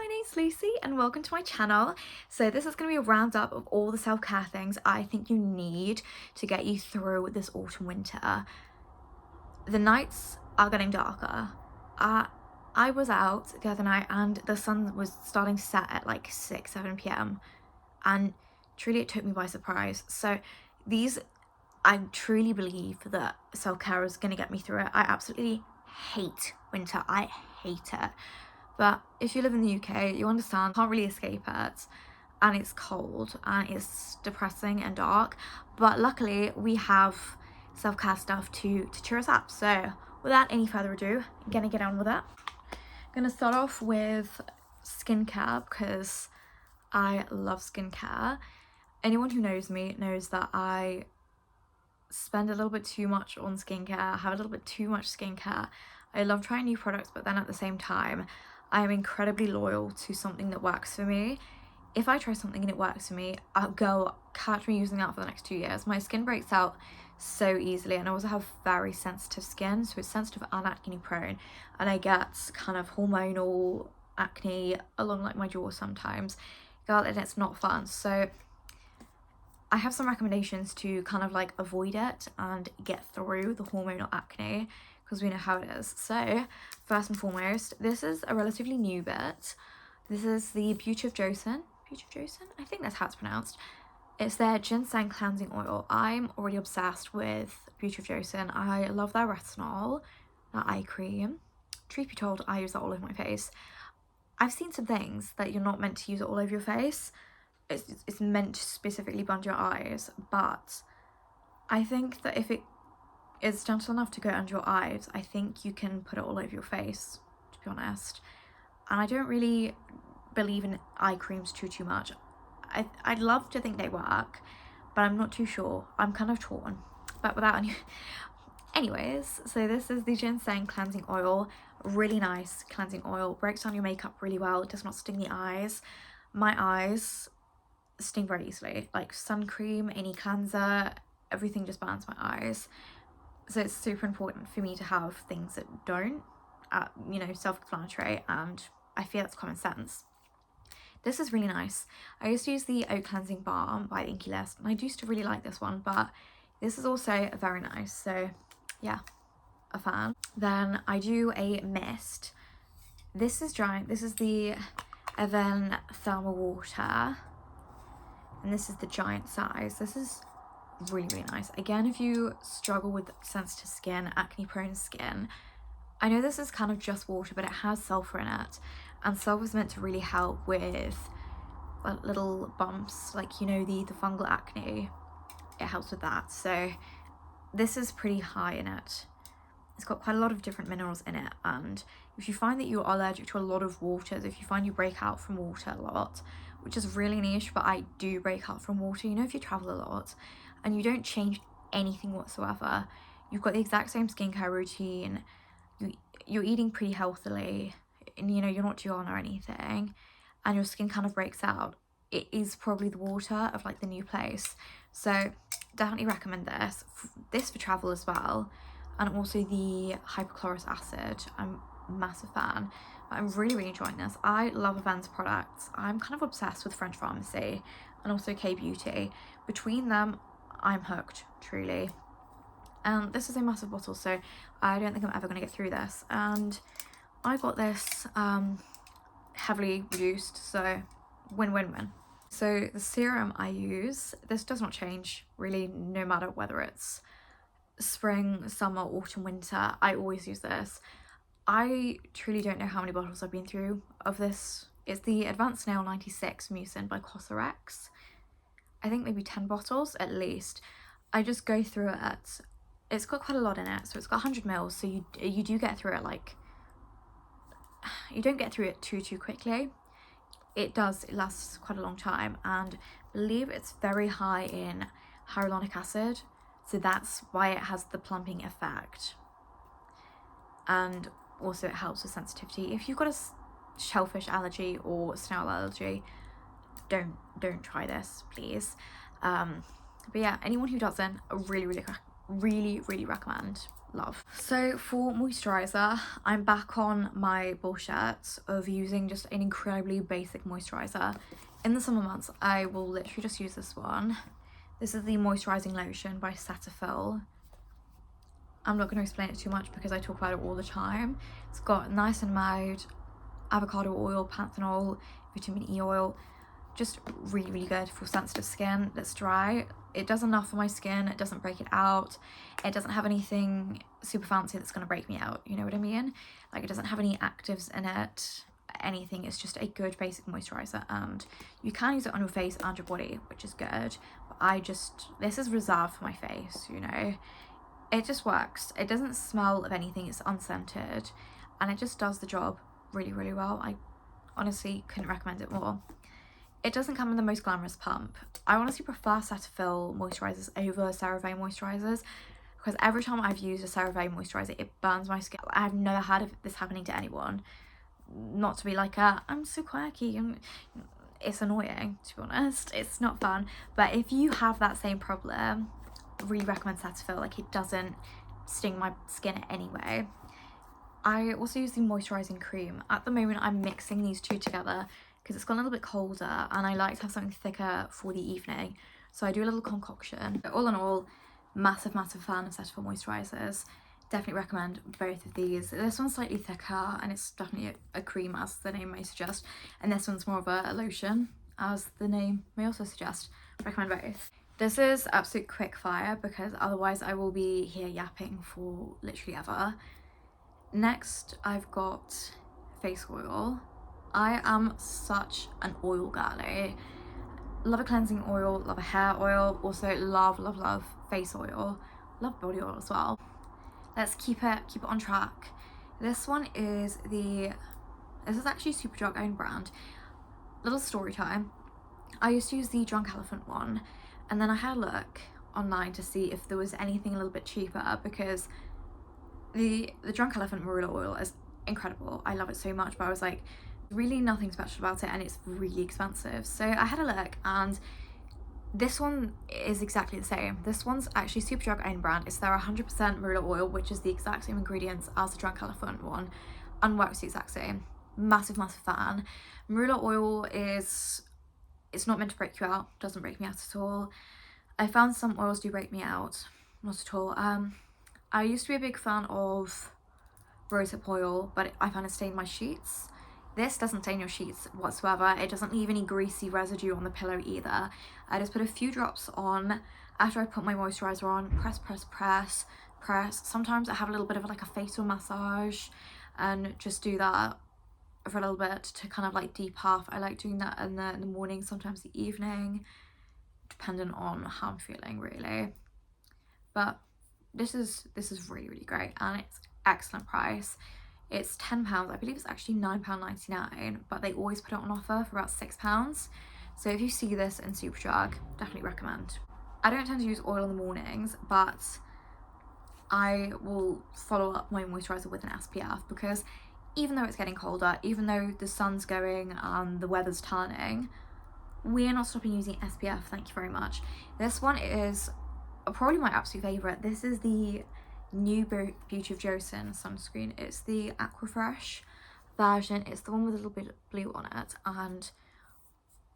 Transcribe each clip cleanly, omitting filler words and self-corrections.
name's Lucy and welcome to my channel. So this is going to be a roundup of all the self-care things I think you need to get you through this autumn winter. The nights are getting darker. I was out the other night and the sun was starting to set at like 6-7 p.m. and truly it took me by surprise. So I truly believe that self-care is going to get me through it. I absolutely hate winter. I hate it. But if you live in the UK, you understand, can't really escape it, and it's cold and it's depressing and dark. But luckily we have self-care stuff to cheer us up. So without any further ado, I'm gonna get on with it. I'm gonna start off with skincare because I love skincare. Anyone who knows me knows that I spend a little bit too much on skincare, have a little bit too much skincare. I love trying new products, but then at the same time, I am incredibly loyal to something that works for me. If I try something and it works for me, I'll go catch me using that for the next 2 years. My skin breaks out so easily, and I also have very sensitive skin, so it's sensitive and acne prone, and I get kind of hormonal acne along like my jaw sometimes. Girl, and it's not fun. So I have some recommendations to kind of like avoid it and get through the hormonal acne, because we know how it is. So first and foremost, this is a relatively new bit. This is the Beauty of Joseon. Beauty of Joseon? I think that's how it's pronounced. It's their ginseng cleansing oil. I'm already obsessed with Beauty of Joseon. I love their retinol, that eye cream. Truth be told, I use that all over my face. I've seen some things that you're not meant to use it all over your face. It's meant to specifically bund your eyes, but I think that if it is gentle enough to go under your eyes, I think you can put it all over your face, to be honest. And I don't really believe in eye creams too much. I'd love to think they work, but I'm not too sure. I'm kind of torn. But without any... Anyways, so this is the ginseng cleansing oil. Really nice cleansing oil. Breaks down your makeup really well. It does not sting the eyes. My eyes sting very easily. Like sun cream, any cleanser, everything just burns my eyes. So it's super important for me to have things that don't, self-explanatory, and I feel that's common sense. This is really nice. I used to use the Oat Cleansing Balm by the Inkey List, and I used to really like this one, but this is also very nice. So yeah, a fan. Then I do a mist. This is dry. This is the Evan Thermal Water, and this is the giant size. This is really nice. Again, if you struggle with sensitive skin, acne prone skin, I know this is kind of just water, but it has sulfur in it, and sulfur is meant to really help with little bumps, like the fungal acne. It helps with that. So this is pretty high in it. It's got quite a lot of different minerals in it, and if you find that you are allergic to a lot of waters, if you find you break out from water a lot, which is really niche, but I do break out from water, if you travel a lot and you don't change anything whatsoever, you've got the exact same skincare routine, you're eating pretty healthily, and you're not too on or anything, and your skin kind of breaks out, it is probably the water of like the new place. So definitely recommend this for travel as well. And also the hypochlorous acid, I'm a massive fan. But I'm really enjoying this. I love Avène's products. I'm kind of obsessed with French Pharmacy and also K-Beauty. Between them, I'm hooked, truly. And this is a massive bottle, so I don't think I'm ever going to get through this. And I got this heavily reduced, so win-win-win. So the serum I use, this does not change really, no matter whether it's spring, summer, autumn, winter. I always use this. I truly don't know how many bottles I've been through of this. It's the Advanced Nail 96 Mucin by Cosrx. I think maybe 10 bottles at least. I just go through it. It's got quite a lot in it, so it's got 100 mils, so you do get through it, like, you don't get through it too quickly. It lasts quite a long time, and I believe it's very high in hyaluronic acid, so that's why it has the plumping effect. And also it helps with sensitivity. If you've got a shellfish allergy or snail allergy, don't try this, please. But yeah, anyone who doesn't, I really recommend. love. So for moisturizer, I'm back on my bullshit of using just an incredibly basic moisturizer. In the summer months, I will literally just use this one. This is the moisturizing lotion by Cetaphil. I'm not going to explain it too much because I talk about it all the time. It's got niacinamide, avocado oil, panthenol, vitamin E oil. Just really, really good for sensitive skin that's dry. It does enough for my skin. It doesn't break it out. It doesn't have anything super fancy that's going to break me out. You know what I mean? Like, it doesn't have any actives in it, anything. It's just a good basic moisturizer, and you can use it on your face and your body, which is good. But this is reserved for my face, you know? It just works. It doesn't smell of anything. It's unscented, and it just does the job really, really well. I honestly couldn't recommend it more. It doesn't come in the most glamorous pump. I honestly prefer Cetaphil moisturizers over CeraVe moisturizers, because every time I've used a CeraVe moisturizer, it burns my skin. I've never had of this happening to anyone. Not to be like I'm so quirky. It's annoying, to be honest. It's not fun. But if you have that same problem, really recommend Cetaphil. Like, it doesn't sting my skin anyway. I also use the moisturizing cream. At the moment, I'm mixing these two together because it's got a little bit colder and I like to have something thicker for the evening. So I do a little concoction. But all in all, massive, massive fan of Cetaphil moisturizers. Definitely recommend both of these. This one's slightly thicker and it's definitely a cream, as the name may suggest. And this one's more of a lotion, as the name may also suggest. Recommend both. This is absolute quick fire because otherwise I will be here yapping for literally ever. Next, I've got face oil. I am such an oil girly. Love a cleansing oil, love a hair oil, also love, love, love face oil. Love body oil as well. Let's keep it on track. This is actually Superdrug own brand. Little story time. I used to use the Drunk Elephant one, and then I had a look online to see if there was anything a little bit cheaper, because the Drunk Elephant Marula oil is incredible. I love it so much, but I was like, really nothing special about it and it's really expensive. So I had a look, and this one is exactly the same. This one's actually Superdrug own brand. It's their 100% Marula oil, which is the exact same ingredients as the Drunk Elephant one, and works the exact same. Massive, massive fan. Marula oil it's not meant to break you out. Doesn't break me out at all. I found some oils do break me out. Not at all. I used to be a big fan of rosehip oil, but I found it stained my sheets. This doesn't stain your sheets whatsoever. It doesn't leave any greasy residue on the pillow either. I just put a few drops on after I put my moisturizer on. Press, press, press, press. Sometimes I have a little bit of like a facial massage and just do that for a little bit to kind of like depuff. I like doing that in the morning, sometimes the evening, depending on how I'm feeling really. But this is really, really great, and it's excellent price. It's £10. I believe it's actually £9.99, but they always put it on offer for about £6. So if you see this in Superdrug, definitely recommend. I don't tend to use oil in the mornings, but I will follow up my moisturizer with an SPF, because even though it's getting colder, even though the sun's going and the weather's turning, we are not stopping using SPF, thank you very much. This one is probably my absolute favourite. This is the new Beauty of Joseon sunscreen. It's the Aquafresh version. It's the one with a little bit of blue on it, and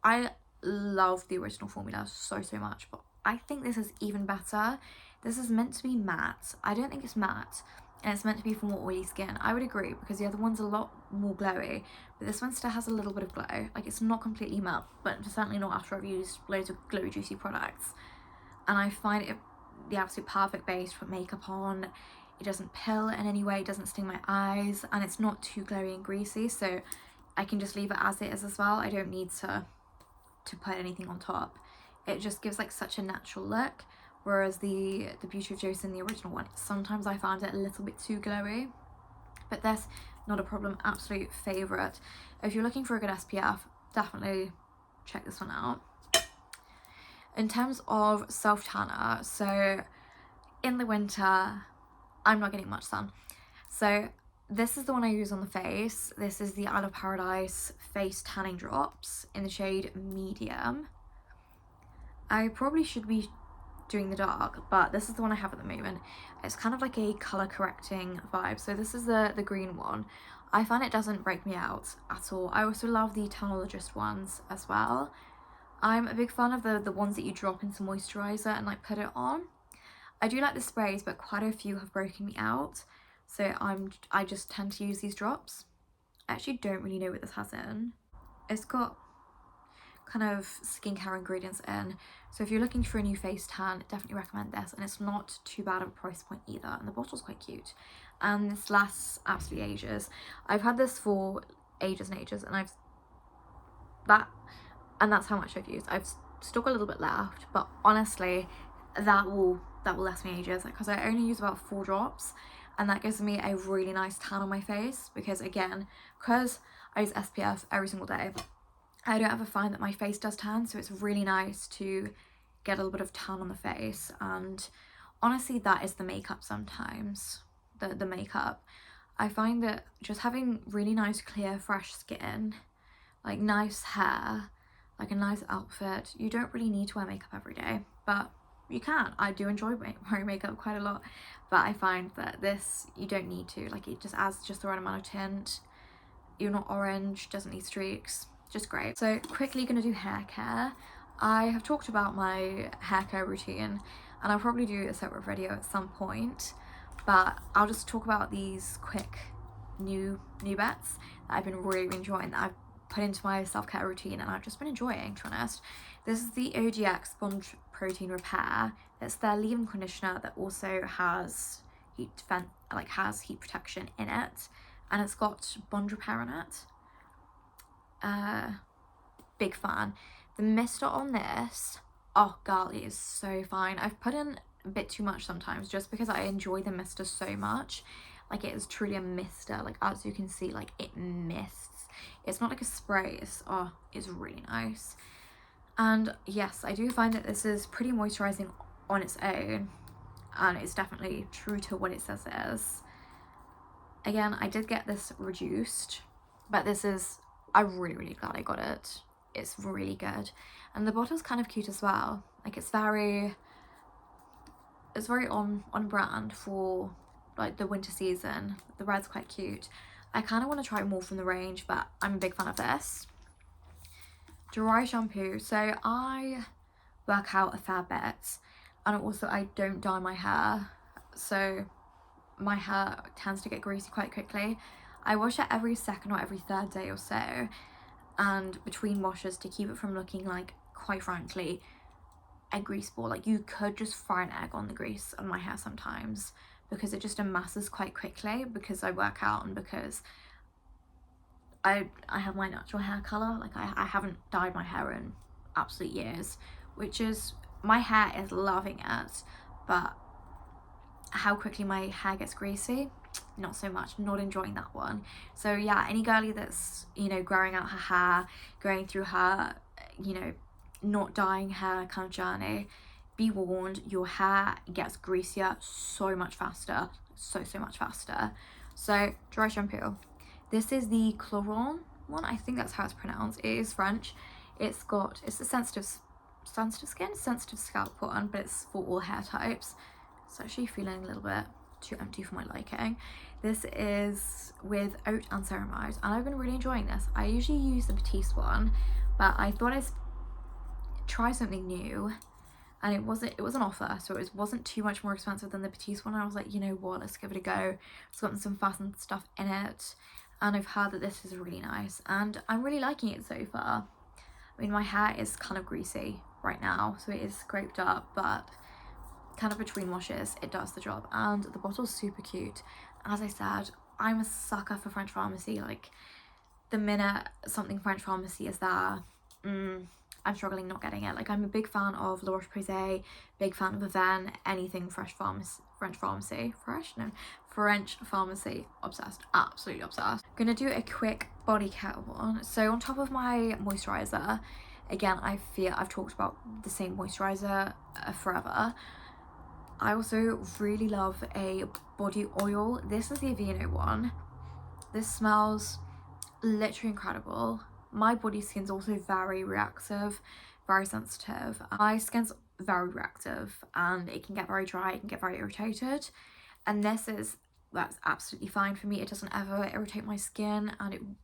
I love the original formula so much, but I think this is even better. This is meant to be matte. I don't think it's matte, and it's meant to be for more oily skin. I would agree, because the other one's a lot more glowy, but this one still has a little bit of glow. Like, it's not completely matte, but certainly not after I've used loads of glowy juicy products. And I find it the absolute perfect base to put makeup on. It doesn't pill in any way, it doesn't sting my eyes, and it's not too glowy and greasy, so I can just leave it as it is as well. I don't need to put anything on top. It just gives like such a natural look, whereas the Beauty of Joseon, the original one, sometimes I found it a little bit too glowy. But this, not a problem, absolute favourite. If you're looking for a good SPF, definitely check this one out. In terms of self tanner, so in the winter I'm not getting much sun, so this is the one I use on the face. This is the Isle of Paradise face tanning drops in the shade medium. I probably should be doing the dark, but this is the one I have at the moment. It's kind of like a color correcting vibe. So this is the green one. I find it doesn't break me out at all. I also love the Technologist ones as well. I'm a big fan of the ones that you drop into moisturizer and like put it on. I do like the sprays, but quite a few have broken me out, so I just tend to use these drops. I actually don't really know what this has in. It's got kind of skincare ingredients in, so if you're looking for a new face tan, definitely recommend this, and it's not too bad of a price point either, and the bottle's quite cute, and this lasts absolutely ages. I've had this for ages and ages, and that's how much I've used. I've still got a little bit left, but honestly that will last me ages, because I only use about 4 drops, and that gives me a really nice tan on my face, because again, because I use SPF every single day, I don't ever find that my face does tan, so it's really nice to get a little bit of tan on the face. And honestly, that is the makeup sometimes. The makeup. I find that just having really nice, clear, fresh skin, like nice hair, like a nice outfit, you don't really need to wear makeup every day, but you can. I do enjoy wearing makeup quite a lot, but I find that this, you don't need to. Like, it just adds just the right amount of tint. You're not orange, doesn't need streaks. Just great. So quickly gonna do hair care. I have talked about my hair care routine, and I'll probably do a separate video at some point, but I'll just talk about these quick new bets that I've been really enjoying, that I've put into my self-care routine, and I've just been enjoying, to be honest. This is the OGX Sponge Protein Repair. It's their leave-in conditioner that also has heat protection in it, and it's got bond repair in it. Big fan. The mister on this, oh girl, it is so fine. I've put in a bit too much sometimes, just because I enjoy the mister so much. Like, it is truly a mister. Like, as you can see, like, it mists. It's not like a spray. It's really nice. And yes, I do find that this is pretty moisturizing on its own, and it's definitely true to what it says it is. Again, I did get this reduced, but I'm really glad I got it. It's really good, and the bottle's kind of cute as well. Like, it's very on brand for like the winter season. The red's quite cute. I kind of want to try more from the range, but I'm a big fan of this. Dry shampoo. So I work out a fair bit, and also I don't dye my hair, so my hair tends to get greasy quite quickly. I wash it every second or every third day or so, and between washes, to keep it from looking like, quite frankly, a grease ball. Like, you could just fry an egg on the grease on my hair sometimes, because it just amasses quite quickly, because I work out and because I have my natural hair colour. Like, I haven't dyed my hair in absolute years, which is, my hair is loving it, but how quickly my hair gets greasy, not so much. Not enjoying that one. So yeah, any girly that's, you know, growing out her hair, going through her, you know, not dyeing hair kind of journey, be warned, your hair gets greasier so much faster. So much faster. So dry shampoo. This is the Cloron one. I think that's how it's pronounced. It is French. It's a sensitive scalp one, but it's for all hair types. It's actually feeling a little bit too empty for my liking. This is with oat and ceramide, and I've been really enjoying this. I usually use the Batiste one, but I thought I'd try something new, and it was an offer, so it wasn't too much more expensive than the Batiste one. I was like, you know what, let's give it a go. It's gotten some fast stuff in it, and I've heard that this is really nice, and I'm really liking it so far. I mean, my hair is kind of greasy right now, so it is scraped up, but kind of between washes, it does the job. And the bottle's super cute. As I said, I'm a sucker for French Pharmacy. Like, the minute something French Pharmacy is there, I'm struggling not getting it. Like, I'm a big fan of La Roche-Posay, big fan of Avène, anything French Pharmacy, obsessed, absolutely obsessed. Gonna do a quick body care one. So on top of my moisturizer, again, I feel I've talked about the same moisturizer forever. I also really love a body oil. This is the Aveeno one. This smells literally incredible. My body skin's also very reactive, very sensitive. My skin's very reactive and it can get very dry, it can get very irritated. And that's absolutely fine for me. It doesn't ever irritate my skin, and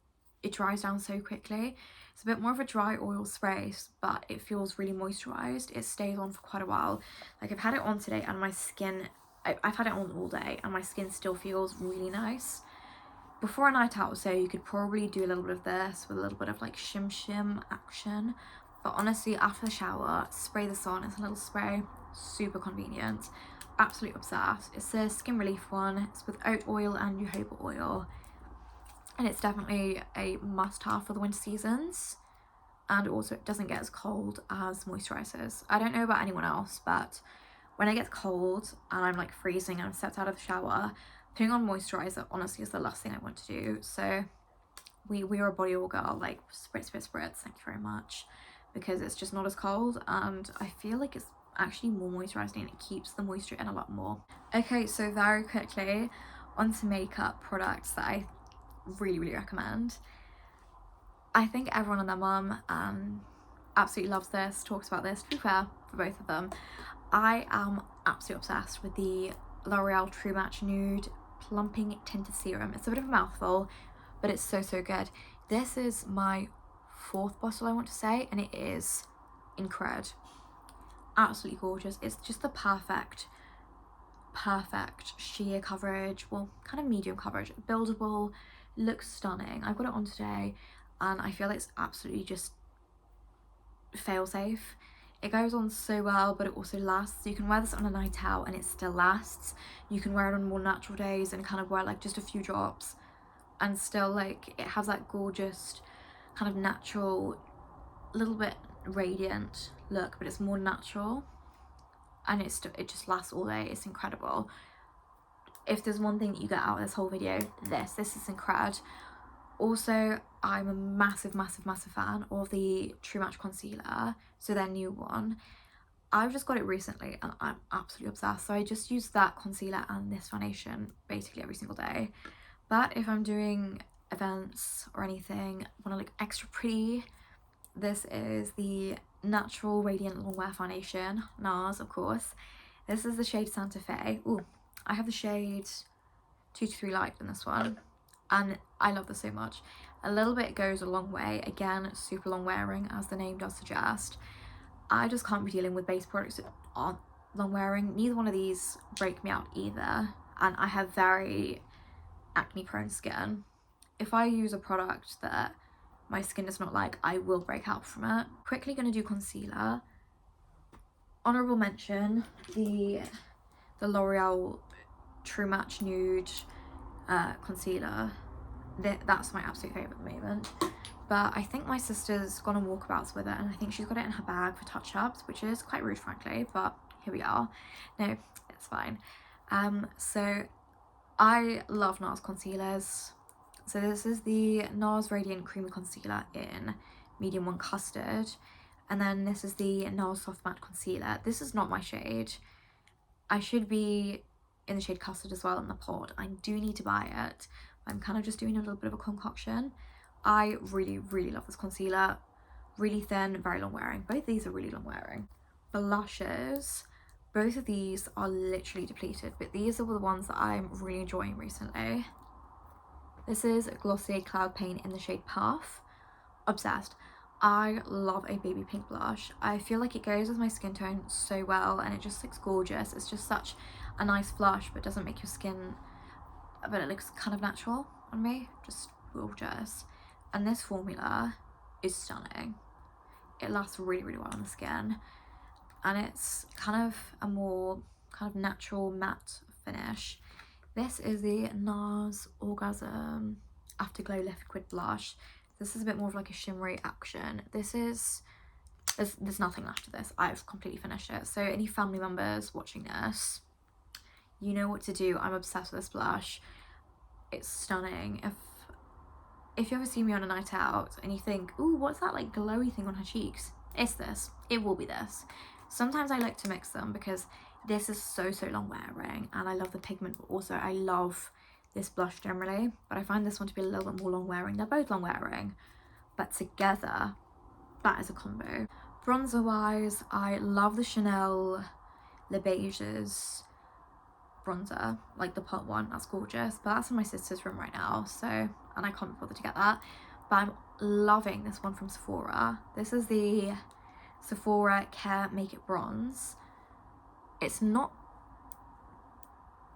it dries down so quickly. It's a bit more of a dry oil spray, but it feels really moisturized. It stays on for quite a while. Like, I've had it on today and my skin, I've had it on all day and my skin still feels really nice. Before a night out, so you could probably do a little bit of this with a little bit of like shim action. But honestly, after the shower, spray this on. It's a little spray, super convenient. Absolutely obsessed. It's a Skin Relief one. It's with oat oil and jojoba oil. And it's definitely a must-have for the winter seasons. And also, it doesn't get as cold as moisturizers. I don't know about anyone else, but when it gets cold and I'm like freezing and I've stepped out of the shower, putting on moisturizer honestly is the last thing I want to do. So we are a body oil girl, like spritz, thank you very much, because it's just not as cold, and I feel like it's actually more moisturizing and it keeps the moisture in a lot more. Okay, so very quickly onto makeup products that I really recommend. I think everyone and their mum absolutely loves this, talks about this, to be fair, for both of them. I am absolutely obsessed with the L'Oreal True Match Nude Plumping Tinted Serum. It's a bit of a mouthful, but it's so good. This is my 4th bottle, I want to say, and it is incredible. Absolutely gorgeous. It's just the perfect sheer coverage, well, kind of medium coverage, buildable, looks stunning. I've got it on today and I feel it's absolutely just fail safe. It goes on so well, but it also lasts. You can wear this on a night out and it still lasts. You can wear it on more natural days and kind of wear like just a few drops and still, like, it has that gorgeous kind of natural, little bit radiant look, but it's more natural, and it just lasts all day. It's incredible. If there's one thing that you get out of this whole video, this is incredible. Also, I'm a massive fan of the True Match concealer, so their new one. I've just got it recently and I'm absolutely obsessed, so I just use that concealer and this foundation basically every single day. But if I'm doing events or anything, want to look extra pretty, this is the Natural Radiant Longwear Foundation, NARS of course. This is the shade Santa Fe. Ooh, I have the shade 223 Light in this one, and I love this so much. A little bit goes a long way. Again, super long wearing, as the name does suggest. I just can't be dealing with base products that aren't long wearing. Neither one of these break me out either, and I have very acne prone skin. If I use a product that my skin does not like, I will break out from it. Quickly gonna do concealer. Honorable mention, the L'Oreal True Match Nude concealer. That's my absolute favourite at the moment. But I think my sister's gone on walkabouts with it, and I think she's got it in her bag for touch-ups, which is quite rude, frankly, but here we are. No, it's fine. So I love NARS concealers. So this is the NARS Radiant Creamy Concealer in Medium 1 Custard. And then this is the NARS Soft Matte Concealer. This is not my shade. I should be in the shade Custard as well in the pod. I do need to buy it. I'm kind of just doing a little bit of a concoction. I really love this concealer. Really thin, very long wearing. Both these are really long wearing. Blushes. Both of these are literally depleted, but these are the ones that I'm really enjoying recently. This is Glossy Cloud Paint in the shade Puff. Obsessed. I love a baby pink blush. I feel like it goes with my skin tone so well and it just looks gorgeous. It's just such a nice blush, but doesn't make your skin, but it looks kind of natural on me. Just gorgeous. And this formula is stunning. It lasts really well on the skin, and it's kind of a more kind of natural matte finish. This is the NARS Orgasm Afterglow Liquid Blush. This is a bit more of like a shimmery action. There's nothing left of this. I've completely finished it. So any family members watching this, you know what to do. I'm obsessed with this blush. It's stunning. If you ever see me on a night out and you think, ooh, what's that like glowy thing on her cheeks? It's this. It will be this. Sometimes I like to mix them because this is so long wearing and I love the pigment, but also I love this blush generally, but I find this one to be a little bit more long wearing. They're both long wearing, but together that is a combo. Bronzer wise, I love the Chanel Le Beiges bronzer, like the pot one. That's gorgeous, but that's in my sister's room right now, so, and I can't bother to get that. But I'm loving this one from Sephora. This is the Sephora Care Make It Bronze. It's not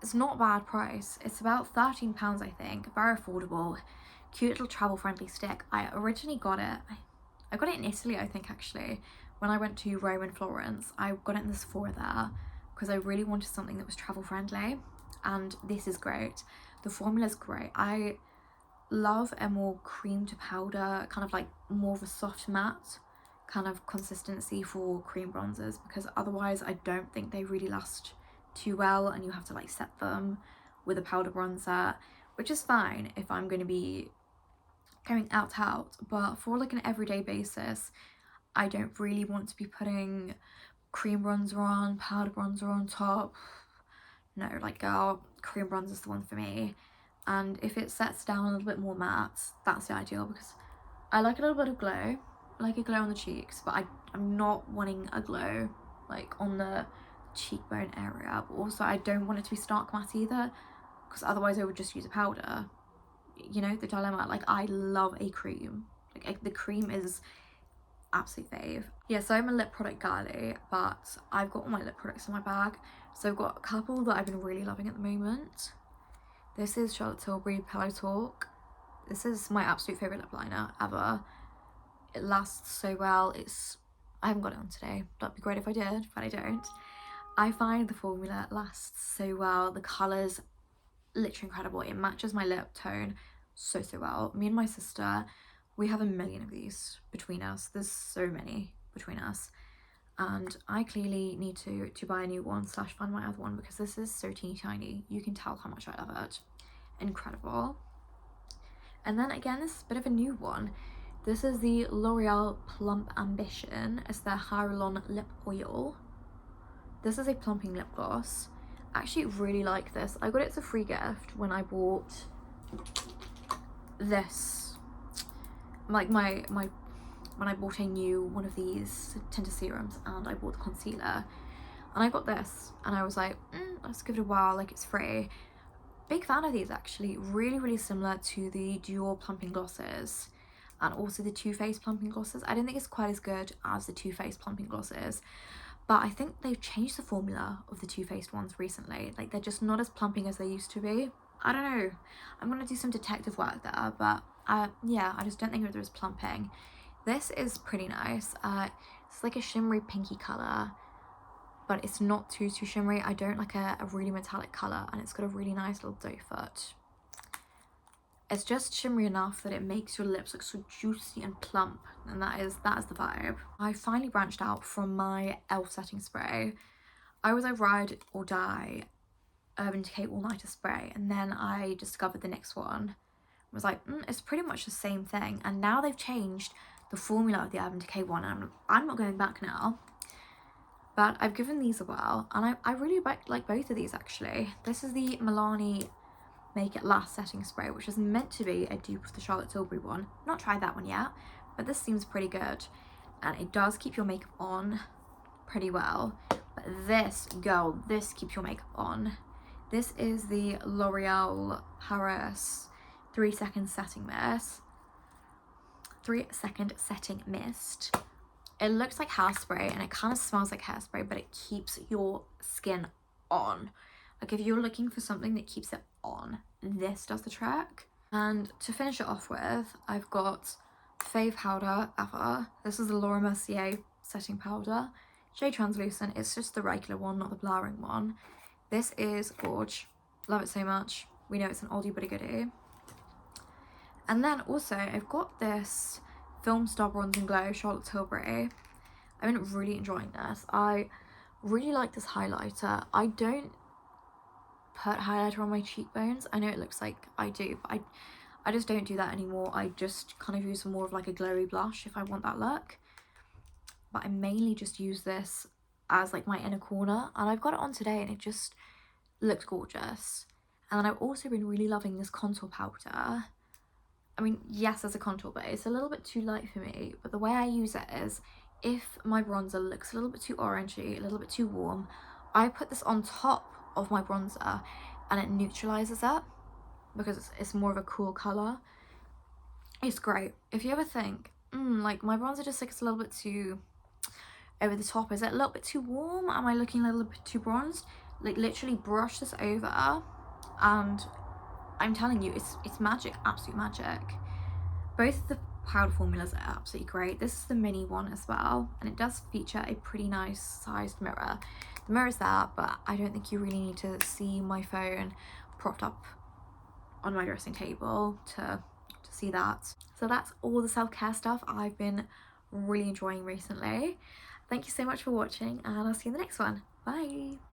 a bad price. It's about £13, I think. Very affordable. Cute little travel friendly stick. I originally got it, I got it in Italy, I think, actually. When I went to Rome and Florence, I got it in the Sephora there because I really wanted something that was travel friendly, and this is great. The formula's great. I love a more cream to powder, kind of like more of a soft matte kind of consistency for cream bronzers, because otherwise I don't think they really last too well, and you have to like set them with a powder bronzer, which is fine if I'm going to be going out, but for like an everyday basis, I don't really want to be putting cream bronzer on, powder bronzer on top. No, like, girl, cream bronzer is the one for me. And if it sets down a little bit more matte, that's the ideal, because I like a little bit of glow. I like a glow on the cheeks, but I'm not wanting a glow like on the cheekbone area, but also I don't want it to be stark matte either, because otherwise I would just use a powder. You know, the dilemma. Like, I love a cream. Like, the cream is absolute fave. Yeah, so I'm a lip product girly, but I've got all my lip products in my bag. So I've got a couple that I've been really loving at the moment. This is Charlotte Tilbury Pillow Talk. This is my absolute favourite lip liner ever. It lasts so well. I haven't got it on today. That'd be great if I did, but I don't. I find the formula lasts so well. The colour's literally incredible. It matches my lip tone so well. Me and my sister, we have a million of these between us. There's so many between us, and I clearly need to buy a new one / find my other one, because this is so teeny tiny. You can tell how much I love it. Incredible. And then again, this is a bit of a new one. This is the L'Oreal Plump Ambition. It's their Hyaluron Lip Oil. This is a plumping lip gloss. I actually really like this. I got it as a free gift when I bought this. Like when I bought a new one of these tinted serums, and I bought the concealer, and I got this, and I was like, let's give it a whirl, like, it's free. Big fan of these, actually. Really similar to the Dior plumping glosses, and also the Too Faced plumping glosses. I don't think it's quite as good as the Too Faced plumping glosses, but I think they've changed the formula of the Too Faced ones recently. Like, they're just not as plumping as they used to be. I don't know. I'm gonna do some detective work there, but yeah, I just don't think they're as plumping. This is pretty nice. It's like a shimmery pinky colour, but it's not too shimmery. I don't like a really metallic colour, and it's got a really nice little doe foot. It's just shimmery enough that it makes your lips look so juicy and plump, and that is the vibe. I finally branched out from my e.l.f. setting spray. I was a Ride or Die Urban Decay All Nighter spray, and then I discovered the NYX one. I was like, it's pretty much the same thing, and now they've changed the formula of the Urban Decay one, and I'm not going back now. But I've given these a whirl, and I really like both of these, actually. This is the Milani Make It Last setting spray, which is meant to be a dupe of the Charlotte Tilbury one. Not tried that one yet, but this seems pretty good, and it does keep your makeup on pretty well. But this, girl, this keeps your makeup on. This is the L'Oreal Paris 3 second setting mist. 3 second setting mist. It looks like hairspray, and it kind of smells like hairspray, but it keeps your skin on. Like, if you're looking for something that keeps it on, this does the trick. And to finish it off with, I've got fave powder ever. This is the Laura Mercier setting powder. Shade translucent. It's just the regular one, not the blurring one. This is gorge. Love it so much. We know it's an oldie but a goodie. And then also, I've got this Film Star Bronze and Glow Charlotte Tilbury. I've been really enjoying this. I really like this highlighter. I don't put highlighter on my cheekbones. I know it looks like I do, but I just don't do that anymore. I just kind of use more of like a glowy blush if I want that look. But I mainly just use this as like my inner corner, and I've got it on today, and it just looks gorgeous. And I've also been really loving this contour powder. I mean, yes, as a contour, but it's a little bit too light for me. But the way I use it is, if my bronzer looks a little bit too orangey, a little bit too warm, I put this on top of my bronzer and it neutralizes it because it's more of a cool color. It's great. If you ever think, like my bronzer just looks a little bit too over the top, is it a little bit too warm, am I looking a little bit too bronzed, like literally brush this over and I'm telling you, it's magic, absolute magic. Both of the powder formulas are absolutely great. This is the mini one as well, and it does feature a pretty nice sized mirror. The mirror's there, but I don't think you really need to see my phone propped up on my dressing table to see that. So that's all the self-care stuff I've been really enjoying recently. Thank you so much for watching, and I'll see you in the next one. Bye.